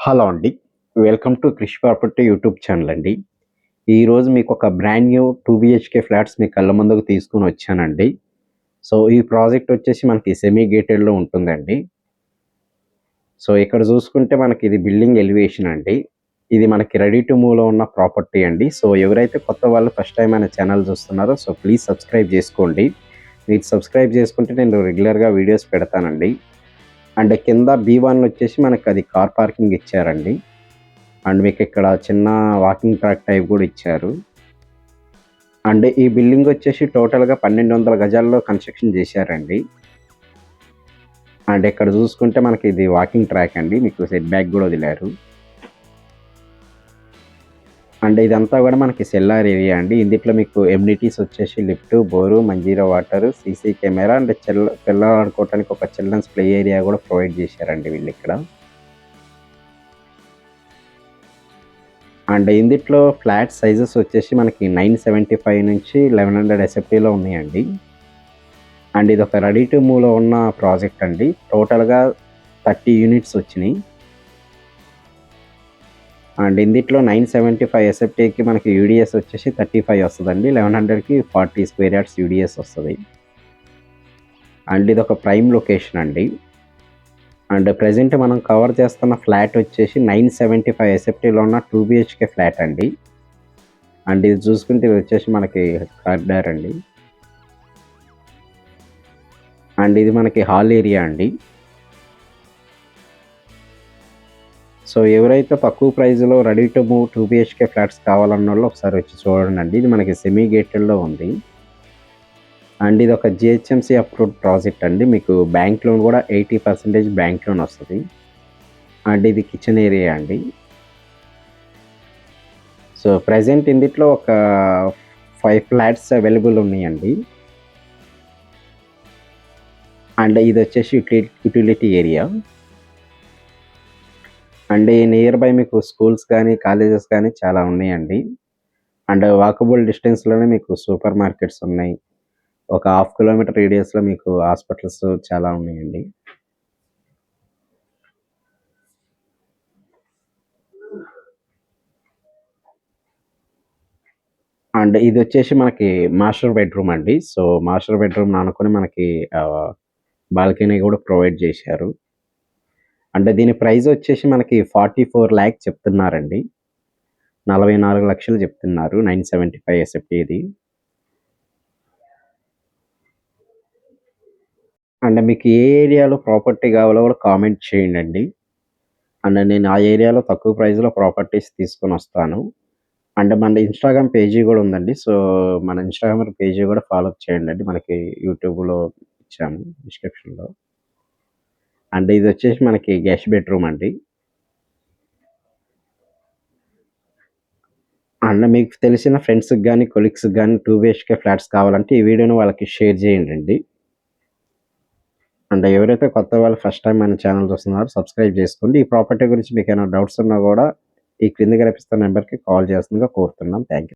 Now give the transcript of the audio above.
Hello అండి. Welcome to Krish property YouTube channel అండి. ఈరోజు మీకు ఒక బ్రాండ్ న్యూ 2 బీహెచ్‌కే ఫ్లాట్స్ మీ కళ్ళ ముందుకు తీసుకొనొచ్చానండి. సో, ఈ ప్రాజెక్ట్ వచ్చేసి మనకి సెమీ గేటెడ్‌లో ఉంటుందండి. సో, ఇక్కడ చూసుకుంటే మనకి ఇది బిల్డింగ్ ఎలివేషన్ అండి. ఇది మనకి రెడీ టు మూవ్‌లో ఉన్న ప్రాపర్టీ అండి. సో, ఎవరైతే కొత్త వాళ్ళు ఫస్ట్ టైమ్ మన ఛానల్ చూస్తున్నారో సో, ప్లీజ్ సబ్స్క్రైబ్ చేసుకోండి. మీరు సబ్స్క్రైబ్ చేసుకుంటే నేను రెగ్యులర్‌గా వీడియోస్ పెడతానండి. అండ్ కింద B1 వచ్చేసి మనకది కార్ పార్కింగ్ ఇచ్చారండి. అండ్ మీకిక్కడ చిన్న వాకింగ్ ట్రాక్ టైప్ గూడా ఇచ్చారు. అండ్ ఈ బిల్డింగ్ వచ్చేసి టోటల్‌గా 1200 గజాల్లో కన్‌స్ట్రక్షన్ జేశారండి. అండ్ ఇక్కడ జూసుకుంటే మనకిది వాకింగ్ ట్రాక్ అండి. మీకు సెట్ బ్యాక్ గూడా వదిలారు. అండ్ ఇదంతా గూడా మనకి సెల్లార్ ఏరియా అండి. ఇందిట్లో మీకు ఎమ్యూనిటీస్ వచ్చేసి lift, bore, Manjira water, CC camera and పిల్లలు ఆడుకోవటానికి ఒక చిల్డ్రన్స్ ప్లే ఏరియా గూడా ప్రొవైడ్ జేశారండి వీళ్ళిక్కడ. అండ్ ఇందిట్లో ఫ్లాట్ సైజెస్ వచ్చేసి మనకి 975 నుంచి 1100 ఎస్ఎఫ్టీలో ఉన్నాయండి. అండ్ ఇదొక రెడీ టు మూవ్‌లో ఉన్న ప్రాజెక్ట్ అండి. టోటల్‌గా 30 యూనిట్స్ వచ్చినియి. అండ్ ఇందిట్లో 975 ఎస్ఎఫ్టీకి మనకి యూడీఎస్ వచ్చేసి 35 వస్తదండి. 1100కి 40 స్క్వేర్ యార్డ్స్ యూడీఎస్ వస్తది. అండ్ ఇదొక ప్రైమ్ లొకేషన్ అండి. అండ్ ప్రెజెంట్ మనం కవర్ చేస్తున్న ఫ్లాట్ వచ్చేసి 975 ఎస్ఎఫ్టీలో ఉన్న 2 బీహెచ్‌కే ఫ్లాట్ అండి. అండ్ ఇది చూసుకుంటే ఇది వచ్చేసి మనకి కారిడార్ అండి. అండ్ ఇది మనకి హాల్ ఏరియా అండి. సో, ఎవరైతే తక్కువ ప్రైస్‌లో ready to move 2 BHK flats కావాలన్నోళ్ళు ఒకసారి వచ్చి చూడండండి. ఇది మనకి సెమీ గేటెడ్‌లో ఉంది. అండ్ ఇదొక జీహెచ్ఎంసీ అప్రూవ్డ్ ప్రాజెక్ట్ అండి. మీకు బ్యాంక్ లోన్ గూడా 80% బ్యాంక్ లోన్ వస్తది. అండ్ ఇది కిచెన్ ఏరియా అండి. సో, ప్రెజెంట్ ఇందిట్లో ఒక 5 ఫ్లాట్స్ అవైలబుల్ ఉన్నాయండి. అండ్ ఇదొచ్చేసి utility area. And nearby మీకు స్కూల్స్ గానీ, కాలేజెస్ గానీ చాలా ఉన్నాయండి. అండ్ వాకబుల్ డిస్టెన్స్‌లోనే మీకు సూపర్ మార్కెట్స్ ఉన్నాయి. ఒక హాఫ్ కిలోమీటర్ రేడియస్‌లో మీకు హాస్పిటల్స్ చాలా ఉన్నాయండి. అండ్ ఇదొచ్చేసి మనకి మాస్టర్ బెడ్‌రూమ్ అండి. సో, మాస్టర్ బెడ్‌రూమ్‌ని ఆనుకొని మనకి బాల్కనీ గూడా ప్రొవైడ్ జేశారు. అంటే దీని ప్రైస్ వచ్చేసి మనకి 44,00,000 చెప్తున్నారండి. 44,00,000 చెప్తున్నారు. 975 ఎస్ఎఫ్టీది. అండ్ మీకు ఏ ఏరియాలో ప్రాపర్టీ కావాలో కూడా కామెంట్ చేయండండి. అండ్ నేను ఆ ఏరియాలో తక్కువ ప్రైస్‌లో ప్రాపర్టీస్ తీసుకొనొస్తాను. అండ్ మన ఇన్‌స్టాగ్రామ్ పేజీ గూడా ఉందండి. సో, మన ఇన్‌స్టాగ్రామ్ పేజీ గూడా ఫాలో అప్ చేయండండి. మనకి యూట్యూబ్‌లో ఇచ్చాము డిస్క్రిప్షన్‌లో. అండ్ ఇదొచ్చేసి మనకి గెస్ట్ బెడ్‌రూమ్ అండి. అండ్ మీకు తెలిసిన ఫ్రెండ్స్‌కి గాని, కొలీగ్స్‌కి గాని 2 బీహెచ్‌కే ఫ్లాట్స్ కావాలంటే ఈ వీడియోని వాళ్ళకి షేర్ చేయండండి. అండ్ ఎవరైతే కొత్త వాళ్ళు ఫస్ట్ టైమ్ మన ఛానల్ చూస్తున్నారో సబ్స్క్రైబ్ చేసుకోండి. ఈ ప్రాపర్టీ గురించి మీకేమైనా డౌట్స్ ఉన్నా గూడా ఈ క్రింద కనిపిస్తున్న నంబర్‌కి కాల్ చేయాల్సిందిగా కోరుతున్నాం. Thank you.